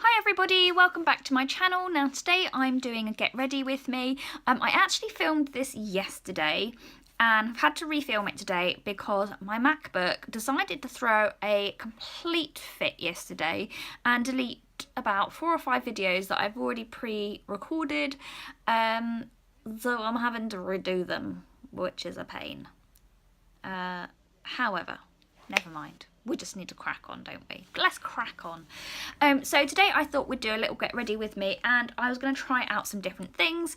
Hi everybody, welcome back to my channel. Now today I'm doing a get ready with me. I actually filmed this yesterday and I've had to refilm it today because my MacBook decided to throw a complete fit yesterday and delete about 4 or 5 videos that I've already pre-recorded, so I'm having to redo them, which is a pain. However, never mind. We just need to crack on, don't we? Let's crack on. So today I thought we'd do a little get ready with me and I was going to try out some different things.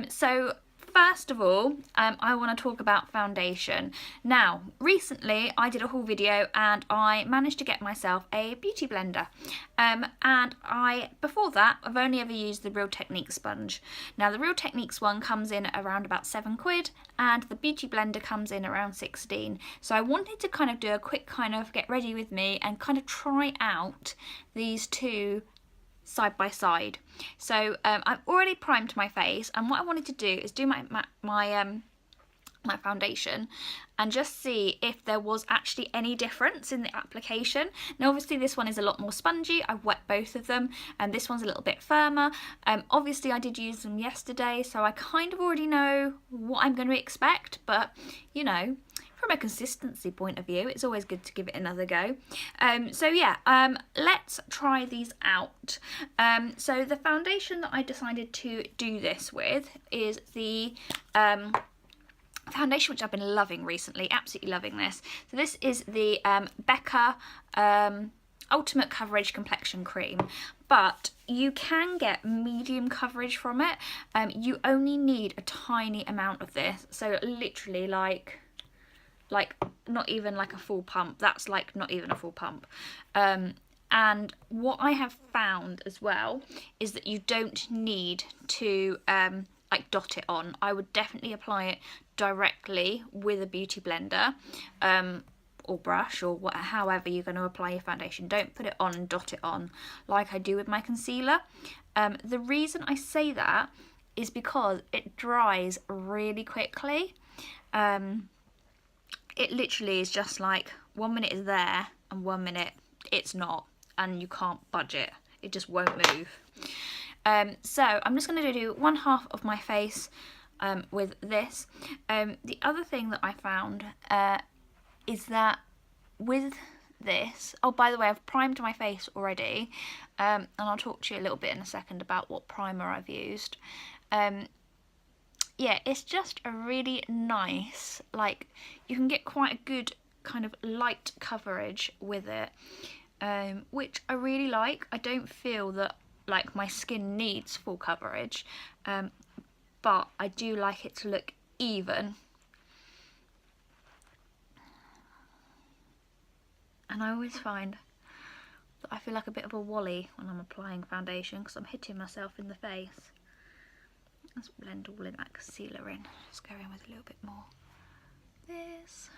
So first of all, I want to talk about foundation. Now, recently I did a haul video and I managed to get myself a beauty blender. Before that, I've only ever used the Real Techniques sponge. Now, the Real Techniques one comes in around about £7 and the beauty blender comes in around 16. So I wanted to kind of do a quick kind of get ready with me and kind of try out these two side by side. So I've already primed my face, and what I wanted to do is do my foundation and just see if there was actually any difference in the application. Now obviously this one is a lot more spongy. I've wet both of them and this one's a little bit firmer. Obviously I did use them yesterday, so I kind of already know what I'm going to expect, but you know, from a consistency point of view, it's always good to give it another go. Let's try these out. So the foundation that I decided to do this with is the foundation which I've been loving recently, absolutely loving this. So this is the Becca Ultimate Coverage Complexion Cream, but you can get medium coverage from it. You only need a tiny amount of this, so literally like not even like a full pump. That's like not even a full pump. And what I have found as well is that you don't need to like dot it on. I would definitely apply it directly with a beauty blender or brush or however you're going to apply your foundation. Don't put it on and dot it on like I do with my concealer. The reason I say that is because it dries really quickly. It literally is just like 1 minute is there and 1 minute it's not, and you can't budge it. It just won't move. So I'm just going to do one half of my face with this. The other thing that I found is that with this, oh by the way, I've primed my face already, and I'll talk to you a little bit in a second about what primer I've used. Yeah, it's just a really nice, like, you can get quite a good kind of light coverage with it, which I really like. I don't feel that like my skin needs full coverage, but I do like it to look even. And I always find that I feel like a bit of a wally when I'm applying foundation because I'm hitting myself in the face. Let's blend all in that concealer in. Just go in with a little bit more. This.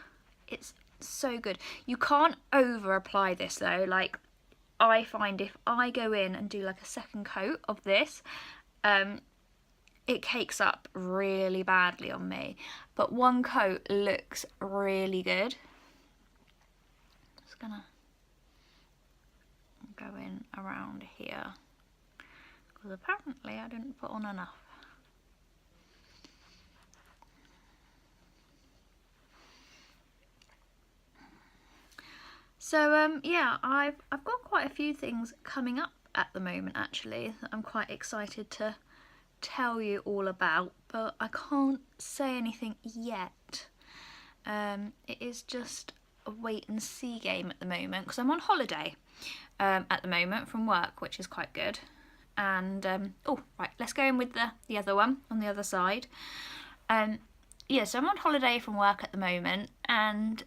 It's so good. You can't over apply this though. Like, I find if I go in and do like a second coat of this, it cakes up really badly on me. But one coat looks really good. Just gonna go in around here because apparently I didn't put on enough. So yeah, I've got quite a few things coming up at the moment actually that I'm quite excited to tell you all about, but I can't say anything yet. It is just a wait and see game at the moment because I'm on holiday at the moment from work, which is quite good. And oh right, let's go in with the other one on the other side. Yeah, so I'm on holiday from work at the moment, and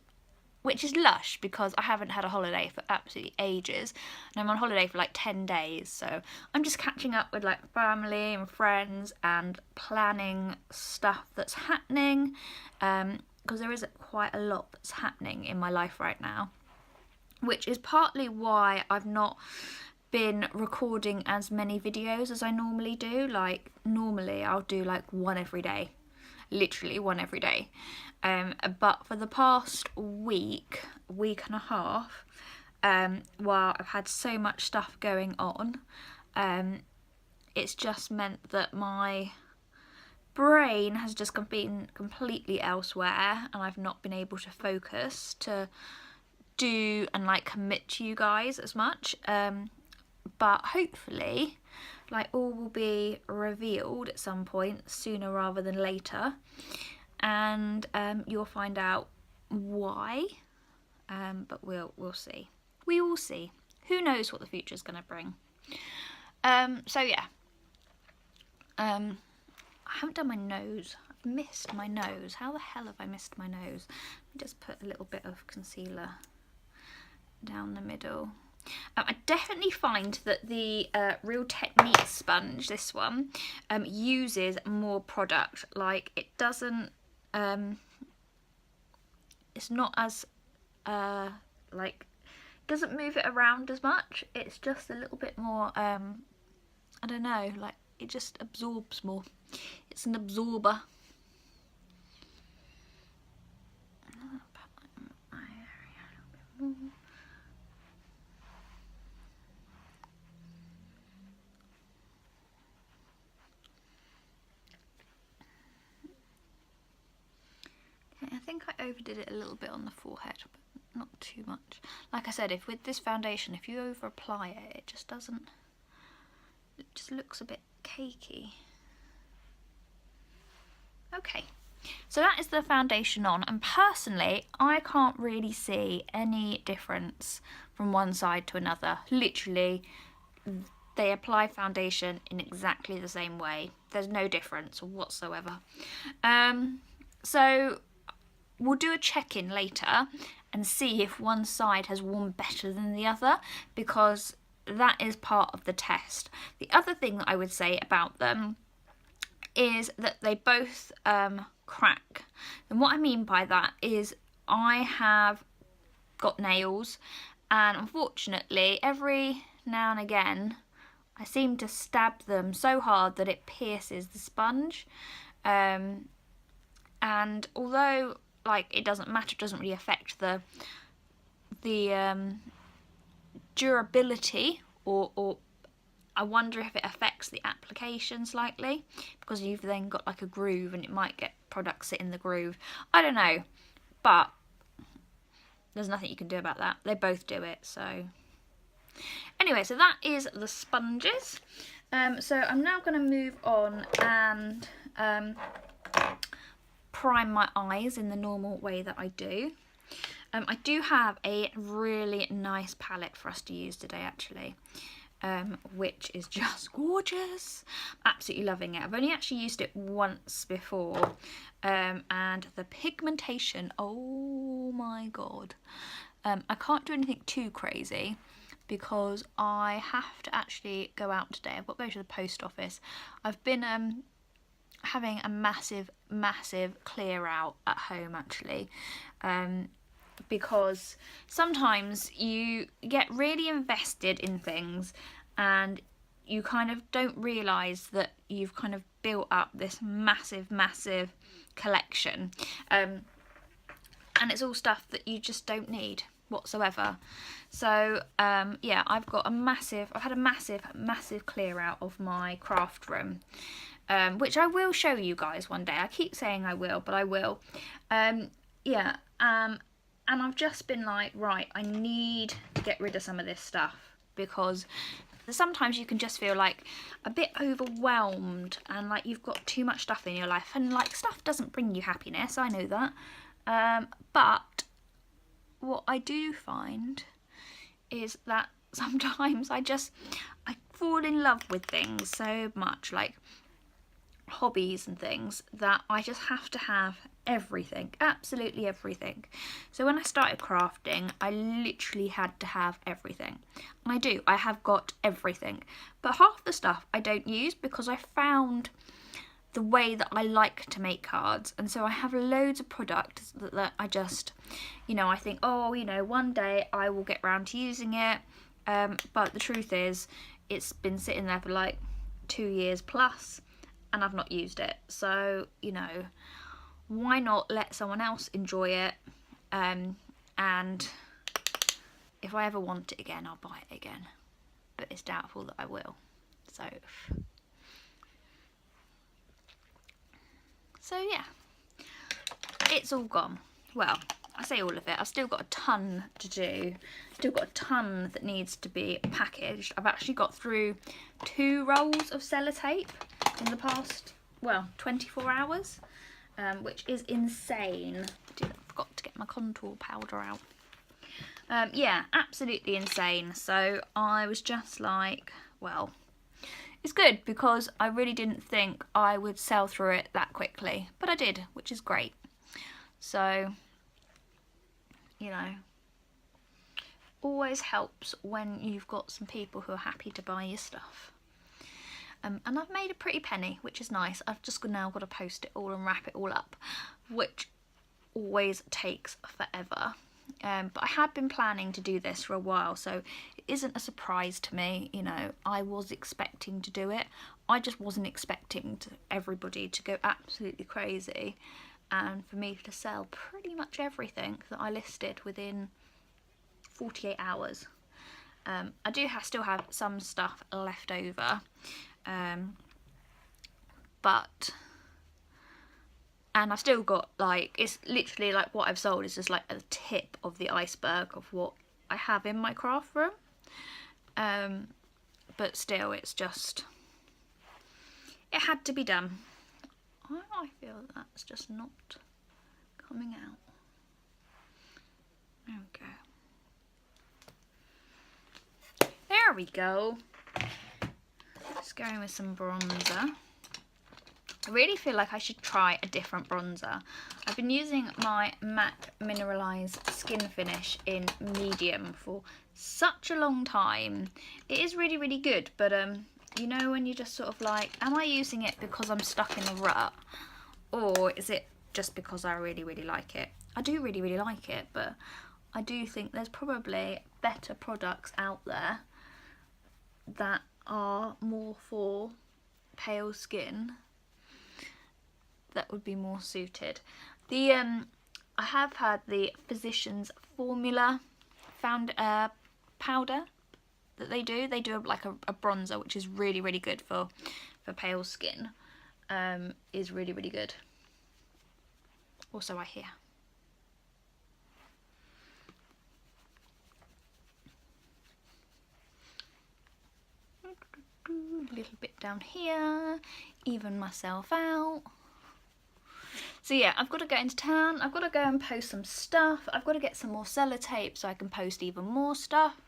which is lush because I haven't had a holiday for absolutely ages, and I'm on holiday for like 10 days, so I'm just catching up with like family and friends and planning stuff that's happening, because there is quite a lot that's happening in my life right now, which is partly why I've not been recording as many videos as I normally do. Like normally I'll do like one every day, literally one every day. But for the past week and a half, while I've had so much stuff going on. It's just meant that my brain has just been completely elsewhere, and I've not been able to focus to do and like commit to you guys as much. But hopefully, like, all will be revealed at some point sooner rather than later, and you'll find out why. But we'll see. We will see. Who knows what the future's going to bring. So yeah. I haven't done my nose. I've missed my nose. How the hell have I missed my nose? Let me just put a little bit of concealer down the middle. I definitely find that the Real Technique sponge, this one, uses more product. Like, it doesn't, it's not as, like, doesn't move it around as much. It's just a little bit more, I don't know, like, it just absorbs more. It's an absorber. Okay, I think I overdid it a little bit on the forehead, but not too much. Like I said, if with this foundation, if you over apply it, it just doesn't, it just looks a bit cakey. Okay, so that is the foundation on, and personally I can't really see any difference from one side to another. Literally, they apply foundation in exactly the same way. There's no difference whatsoever. So we'll do a check-in later and see if one side has worn better than the other, because that is part of the test. The other thing that I would say about them is that they both crack. And what I mean by that is I have got nails, and unfortunately every now and again I seem to stab them so hard that it pierces the sponge. And although, like, it doesn't matter, it doesn't really affect the durability, or I wonder if it affects the application slightly, because you've then got like a groove and it might get product sit in the groove. I don't know, but there's nothing you can do about that. They both do it. So anyway, so that is the sponges. So I'm now going to move on and prime my eyes in the normal way that I do. I do have a really nice palette for us to use today, actually. Which is just gorgeous. Absolutely loving it. I've only actually used it once before, and the pigmentation, oh my god. I can't do anything too crazy because I have to actually go out today. I've got to go to the post office. I've been having a massive clear out at home, actually, because sometimes you get really invested in things and you kind of don't realise that you've kind of built up this massive collection, and it's all stuff that you just don't need whatsoever. So yeah, I've had a massive clear out of my craft room, which I will show you guys one day. I keep saying I will, but I will. Yeah, and I've just been like, right, I need to get rid of some of this stuff, because sometimes you can just feel like a bit overwhelmed and like you've got too much stuff in your life, and like stuff doesn't bring you happiness, I know that. But what I do find is that sometimes I fall in love with things so much, like hobbies and things, that I just have to have everything, absolutely everything. So when I started crafting, I literally had to have everything, and I have got everything, but half the stuff I don't use because I found the way that I like to make cards, and so I have loads of products that I just, you know, I think, oh, you know, one day I will get around to using it, but the truth is it's been sitting there for like 2 years plus and I've not used it. So, you know, why not let someone else enjoy it, and if I ever want it again, I'll buy it again. But it's doubtful that I will. So yeah, it's all gone. Well, I say all of it. I've still got a ton to do. Still got a ton that needs to be packaged. I've actually got through 2 rolls of sellotape in the past, well, 24 hours, which is insane. Dude, I forgot to get my contour powder out. Yeah, absolutely insane. So I was just like, well, it's good because I really didn't think I would sell through it that quickly, but I did, which is great. So, you know, always helps when you've got some people who are happy to buy your stuff. And I've made a pretty penny, which is nice. I've just now got to post it all and wrap it all up, which always takes forever. But I had been planning to do this for a while, so it isn't a surprise to me. You know, I was expecting to do it. I just wasn't expecting everybody to go absolutely crazy and for me to sell pretty much everything that I listed within 48 hours. I do still have some stuff left over, and I've still got, like, it's literally like what I've sold is just like a tip of the iceberg of what I have in my craft room. But still, it's just, it had to be done. I feel that's just not coming out. There we go. There we go. Let's go in with some bronzer. I really feel like I should try a different bronzer. I've been using my MAC Mineralized Skin Finish in medium for such a long time. It is really, really good, but you know when you're just sort of like, am I using it because I'm stuck in a rut? Or is it just because I really, really like it? I do really, really like it, but I do think there's probably better products out there that are more for pale skin that would be more suited. The I have had the Physicians Formula powder that they do. They do like a bronzer, which is really, really good for pale skin. Is really, really good. Also, I hear. A little bit down here, even myself out. So yeah, I've got to go into town. I've got to go and post some stuff. I've got to get some more sellotape so I can post even more stuff.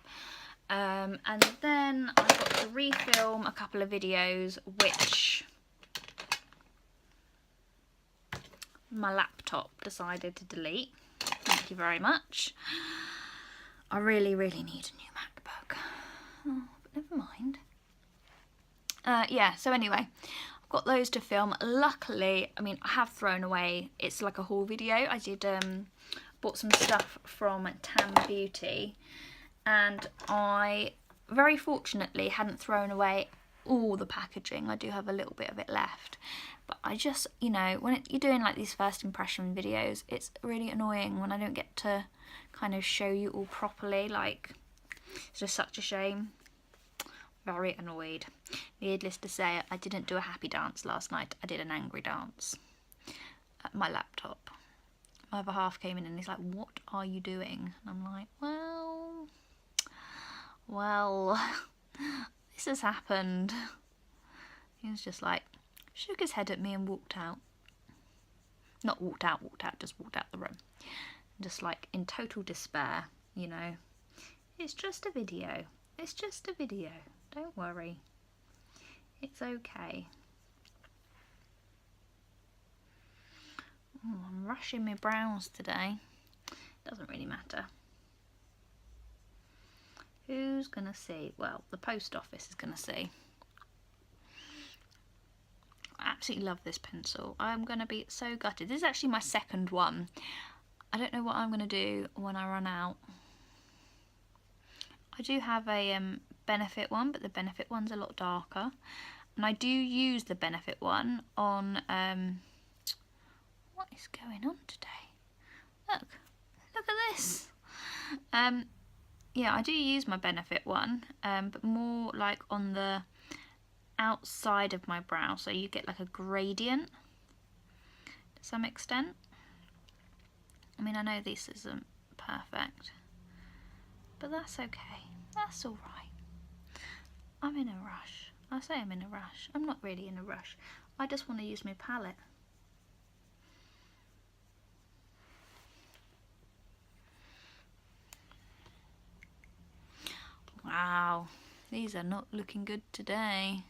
And then I've got to refilm a couple of videos, which my laptop decided to delete. Thank you very much. I really, really need a new MacBook. Oh, but never mind. Yeah, so anyway, I've got those to film. Luckily, I mean, I have thrown away, it's like a haul video. I did bought some stuff from Tam Beauty, and I very fortunately hadn't thrown away all the packaging. I do have a little bit of it left, but I just, you know, when you're doing like these first impression videos, it's really annoying when I don't get to kind of show you all properly. Like, it's just such a shame. Very annoyed. Needless to say, I didn't do a happy dance last night. I did an angry dance at my laptop. My other half came in and he's like, "What are you doing?" And I'm like, well, this has happened. He was just like, shook his head at me and walked out. Not walked out, just walked out the room. Just like in total despair, you know. It's just a video. It's just a video. Don't worry. It's okay. Oh, I'm rushing my brows today. Doesn't really matter. Who's gonna see? Well, the post office is gonna see. I absolutely love this pencil. I'm gonna be so gutted. This is actually my second one. I don't know what I'm gonna do when I run out. I do have a Benefit one, but the Benefit one's a lot darker. And I do use the Benefit one on, what is going on today? Look at this. yeah, I do use my Benefit one, but more like on the outside of my brow, so you get like a gradient to some extent. I mean, I know this isn't perfect, but that's okay. That's all right. I'm in a rush. I say I'm in a rush. I'm not really in a rush. I just want to use my palette. Wow, these are not looking good today.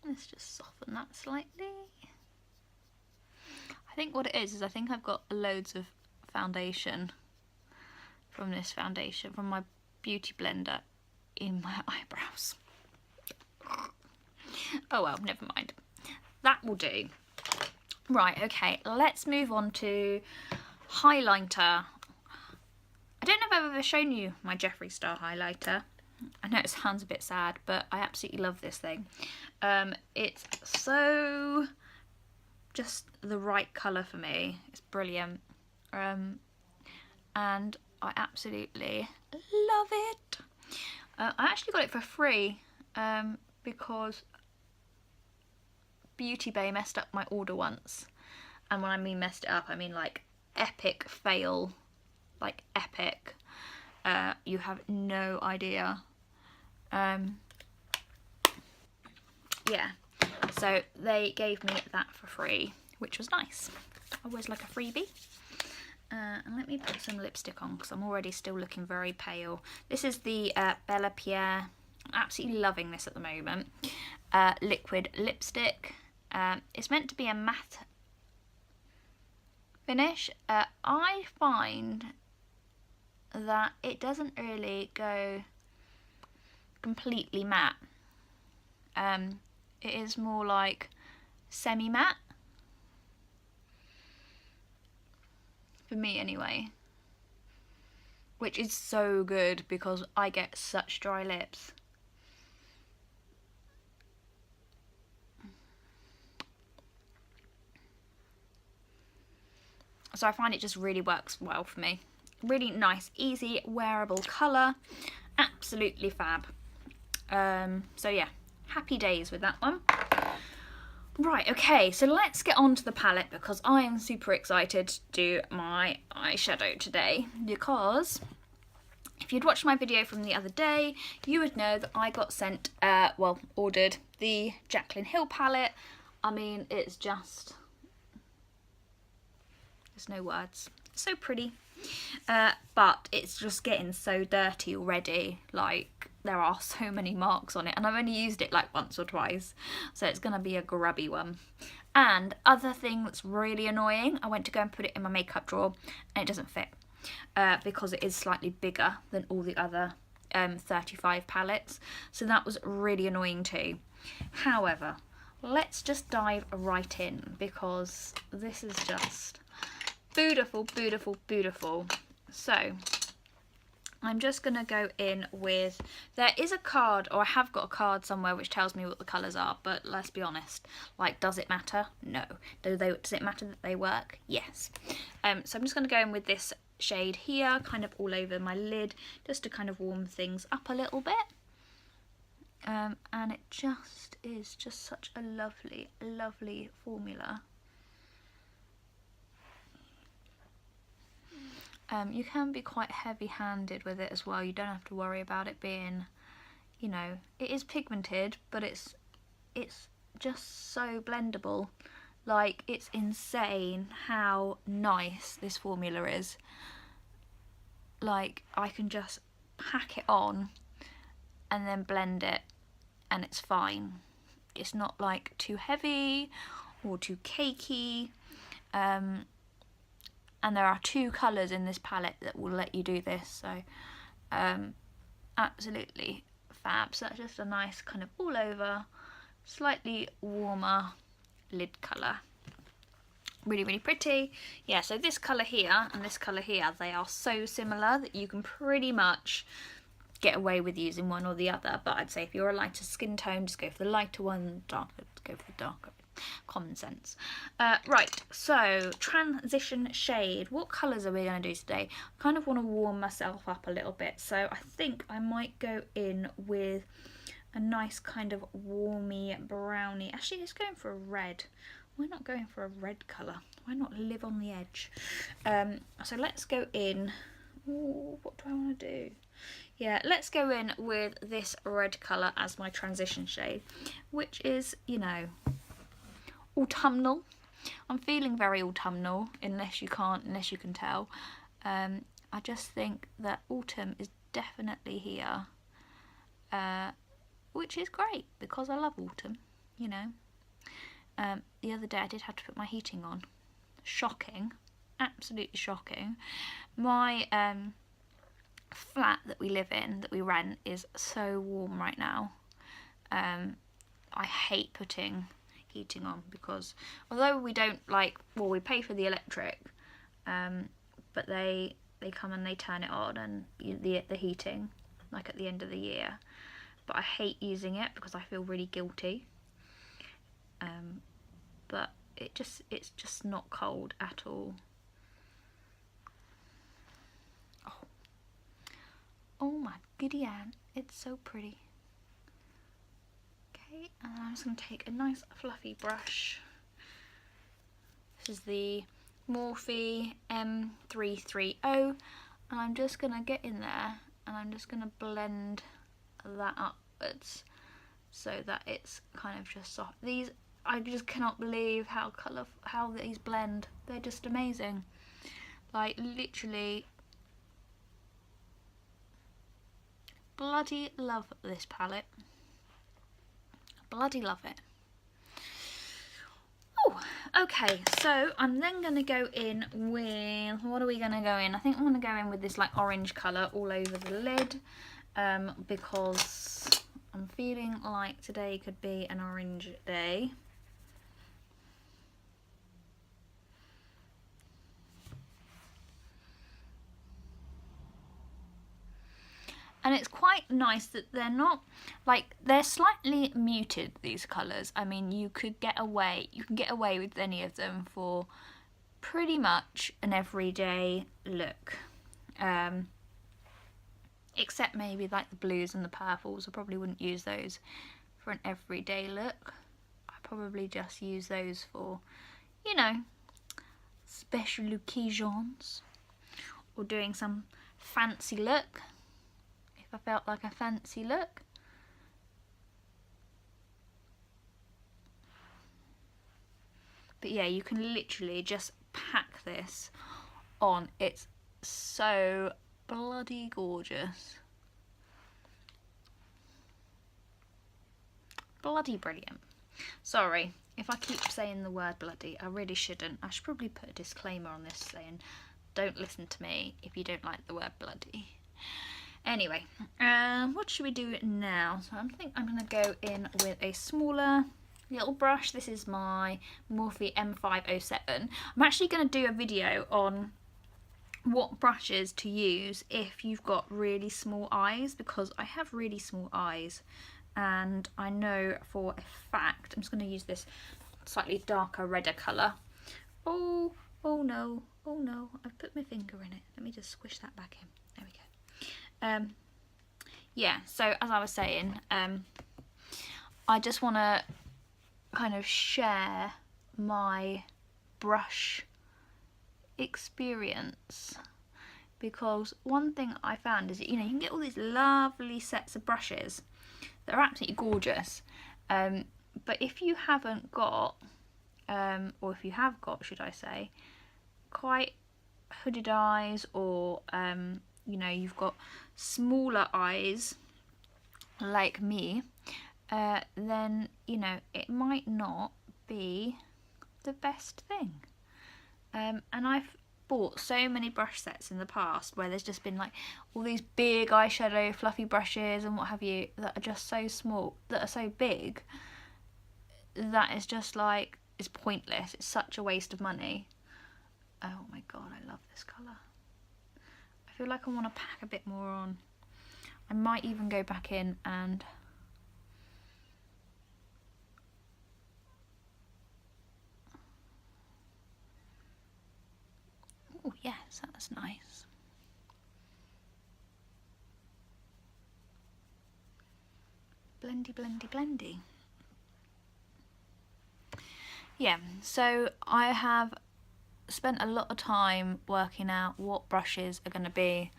Let's just soften that slightly. I think what it is I think I've got loads of foundation from this foundation, from my beauty blender, in my eyebrows. Oh well, never mind. That will do. Right, okay, let's move on to highlighter. I don't know if I've ever shown you my Jeffree Star highlighter. I know it sounds a bit sad, but I absolutely love this thing. It's so just the right colour for me. It's brilliant. And I absolutely love it. I actually got it for free because Beauty Bay messed up my order once. And when I mean messed it up, I mean like epic fail. Like epic. You have no idea. Yeah, so they gave me that for free, which was nice. Always like a freebie. And let me put some lipstick on because I'm already still looking very pale. This is the Bella Pierre. I'm absolutely loving this at the moment. Liquid lipstick. It's meant to be a matte finish. I find that it doesn't really go completely matte. It is more like semi-matte. For me anyway. Which is so good because I get such dry lips. So I find it just really works well for me. Really nice, easy, wearable colour. Absolutely fab. So yeah, happy days with that one. Right, okay, so let's get on to the palette because I am super excited to do my eyeshadow today, because if you'd watched my video from the other day, you would know that I got sent, ordered the Jaclyn Hill palette. I mean, it's just, there's no words. It's so pretty. But it's just getting so dirty already. Like, there are so many marks on it, and I've only used it like once or twice, so it's gonna be a grubby one. And other thing that's really annoying, I went to go and put it in my makeup drawer and it doesn't fit, because it is slightly bigger than all the other 35 palettes, so that was really annoying too. However, let's just dive right in because this is just beautiful, beautiful, beautiful. So I'm just gonna go in with, there is a card, or I have got a card somewhere which tells me what the colours are, but let's be honest, like, does it matter? No. Does it matter that they work? Yes. So I'm just gonna go in with this shade here, kind of all over my lid, just to kind of warm things up a little bit. And it just is just such a lovely, lovely formula. You can be quite heavy-handed with it as well. You don't have to worry about it being, you know, it is pigmented, but it's just so blendable. Like, it's insane how nice this formula is. Like, I can just pack it on and then blend it and it's fine. It's not like too heavy or too cakey. And there are 2 colours in this palette that will let you do this, so absolutely fab. So that's just a nice kind of all over, slightly warmer lid colour. Really, really pretty. Yeah, so this colour here and this colour here, they are so similar that you can pretty much get away with using one or the other. But I'd say if you're a lighter skin tone, just go for the lighter one, darker, go for the darker. Common sense. Right, so transition shade. What colours are we going to do today? I kind of want to warm myself up a little bit, so I think I might go in with a nice kind of warmy brownie. Actually, let's go in for a red. Why not going for a red colour? Why not live on the edge? So let's go in. Ooh, what do I want to do? Yeah, let's go in with this red colour as my transition shade, which is, you know, autumnal. I'm feeling very autumnal, unless you can tell. I just think that autumn is definitely here, which is great because I love autumn, you know. The other day I did have to put my heating on. Shocking, absolutely shocking. My flat that we live in, that we rent, is so warm right now. I hate putting heating on because although we don't we pay for the electric, but they come and they turn it on and the heating like at the end of the year, but I hate using it because I feel really guilty. But it's just not cold at all. Oh my goody Ann, it's so pretty. Okay, and I'm just going to take a nice fluffy brush. This is the Morphe M330, and I'm just going to get in there and I'm just going to blend that upwards so that it's kind of just soft. These, I just cannot believe how these blend. They're just amazing. Like, literally, bloody love this palette. Bloody love it. Oh, okay, so I'm then going to go in with, what are we going to go in? I think I'm going to go in with this like orange colour all over the lid, because I'm feeling like today could be an orange day. And it's quite nice that they're not, like, they're slightly muted, these colours. I mean, you can get away with any of them for pretty much an everyday look. Except maybe like the blues and the purples. I probably wouldn't use those for an everyday look. I probably just use those for, you know, special occasions or doing some fancy look. If I felt like a fancy look. But yeah, you can literally just pack this on. It's so bloody gorgeous. Bloody brilliant. Sorry if I keep saying the word bloody. I really shouldn't. I should probably put a disclaimer on this saying don't listen to me if you don't like the word bloody. Anyway, what should we do now? So I think I'm going to go in with a smaller little brush. This is my Morphe M507. I'm actually going to do a video on what brushes to use if you've got really small eyes, because I have really small eyes and I know for a fact, I'm just going to use this slightly darker, redder colour. Oh no, I've put my finger in it. Let me just squish that back in. There we go. Yeah, so as I was saying, I just want to kind of share my brush experience, because one thing I found is that, you know, you can get all these lovely sets of brushes that are absolutely gorgeous, but if you haven't got, or if you have got, should I say, quite hooded eyes, or you know, you've got smaller eyes like me, then, you know, it might not be the best thing. And I've bought so many brush sets in the past where there's just been like all these big eyeshadow fluffy brushes and what have you that are just so small, that are so big, that is just like, it's pointless. It's such a waste of money. Oh my god, I love this colour. I feel like I want to pack a bit more on. I might even go back in and So that's nice. Blendy, blendy, blendy. Yeah, so I have spent a lot of time working out what brushes are going to be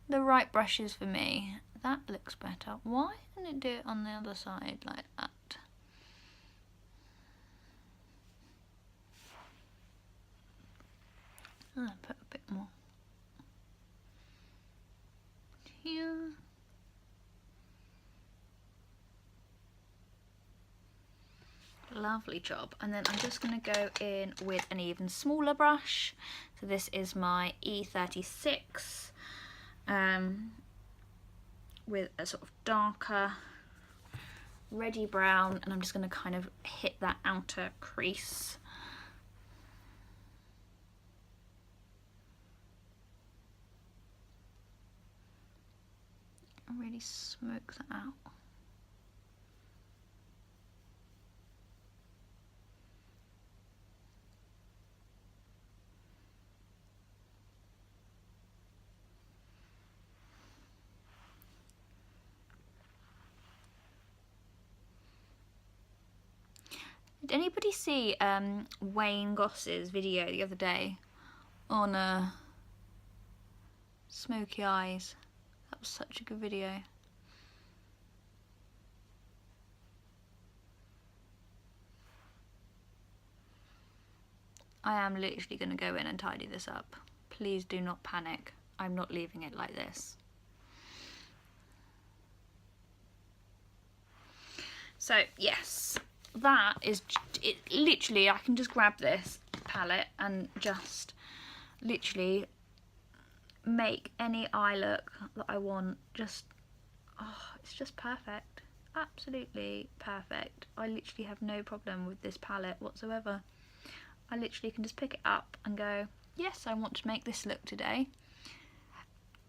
the right brushes for me. That looks better. Why didn't it do it on the other side like that? I'll put a bit more here. Lovely job. And then I'm just going to go in with an even smaller brush. So this is my E36 with a sort of darker reddy brown, and I'm just going to kind of hit that outer crease. And really smoke that out. Did anybody see Wayne Goss's video the other day on smoky eyes? That was such a good video. I am literally going to go in and tidy this up. Please do not panic. I'm not leaving it like this. So yes, that is it. Literally, I can just grab this palette and just literally make any eye look that I want. Just, oh, it's just perfect. Absolutely perfect. I literally have no problem with this palette whatsoever. I literally can just pick it up and go, yes, I want to make this look today.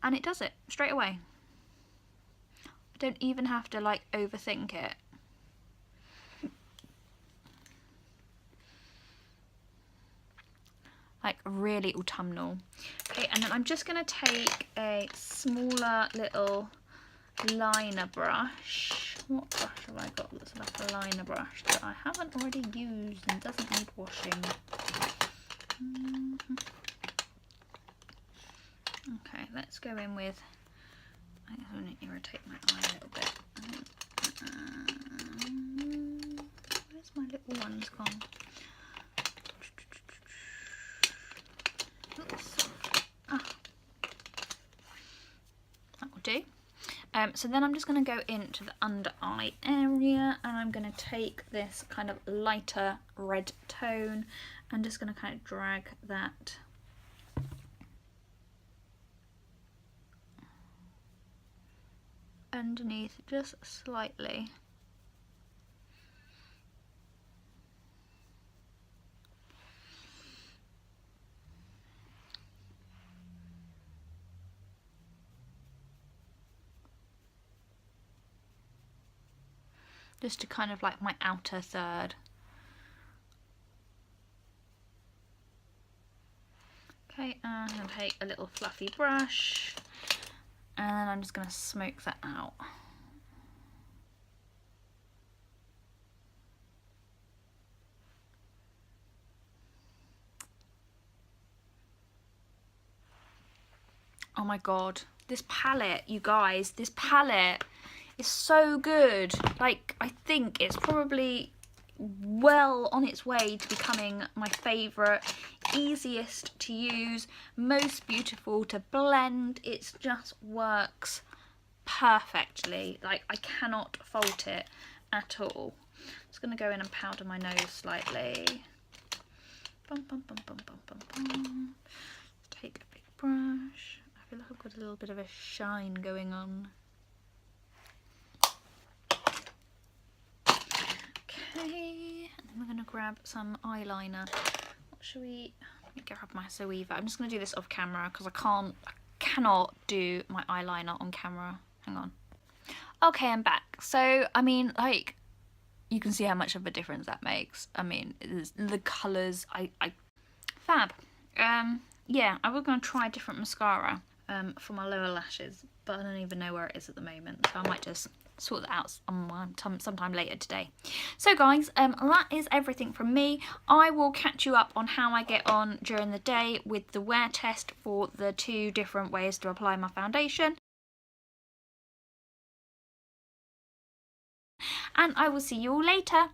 And it does it straight away. I don't even have to like overthink it. Like really autumnal. Okay, and then I'm just going to take a smaller little liner brush. What brush have I got that's like a liner brush that I haven't already used and doesn't need washing? Okay, let's go in with, I think I'm going to irritate my eye a little bit. Where's my little ones gone? Oops. Ah. That will do. So then I'm just going to go into the under eye area, and I'm going to take this kind of lighter red tone and just going to kind of drag that underneath just slightly. Just to kind of like my outer third. Okay, and I'm going to take a little fluffy brush and I'm just going to smoke that out. Oh my god, this palette, you guys, this palette is so good. Like, I think it's probably well on its way to becoming my favourite, easiest to use, most beautiful to blend. It just works perfectly. Like, I cannot fault it at all. I'm just going to go in and powder my nose slightly. Bum, bum, bum, bum, bum, bum, bum. Take a big brush. I feel like I've got a little bit of a shine going on. Okay, and then we're going to grab some eyeliner. What should we... Let me grab my Zoeva. I'm just going to do this off camera because I cannot do my eyeliner on camera. Hang on. Okay, I'm back. So, I mean, like, you can see how much of a difference that makes. I mean, the colours, fab. yeah, I was going to try a different mascara for my lower lashes, but I don't even know where it is at the moment, so I might just sort that out sometime later today. So guys, that is everything from me. I will catch you up on how I get on during the day with the wear test for the 2 different ways to apply my foundation. And I will see you all later.